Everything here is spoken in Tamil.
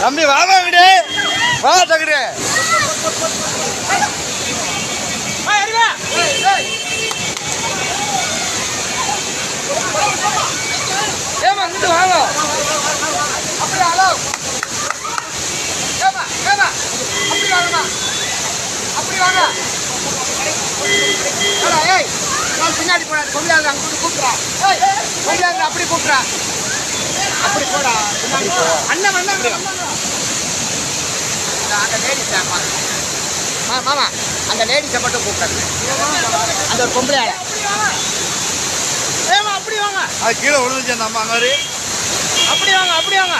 தம்பி வாமா விடு வா தகுடு ஏமா இங்கிட்டு வாங்க அப்படி ஹலோ ஏமா ஏமா அப்படி வாங்கம்மா அப்படி வாங்க ஏய் நான் பின்னாடி போடாது பொம்பளையாங்க அங்கே கூப்பிட்றா ஏய் பொம்பளையாங்க அப்படி கூப்பிட்றா அப்படி போடா அண்ணன் அண்ணன் அந்த லேடிஸ் மாமா அந்த லேடிஸை மட்டும் கூப்பிட்றாங்க அந்த ஒரு பொம்பளையால ஏமா அப்படி வாங்க அது கீழே விழுந்துச்சு நம்ம அங்கே அப்படி வாங்க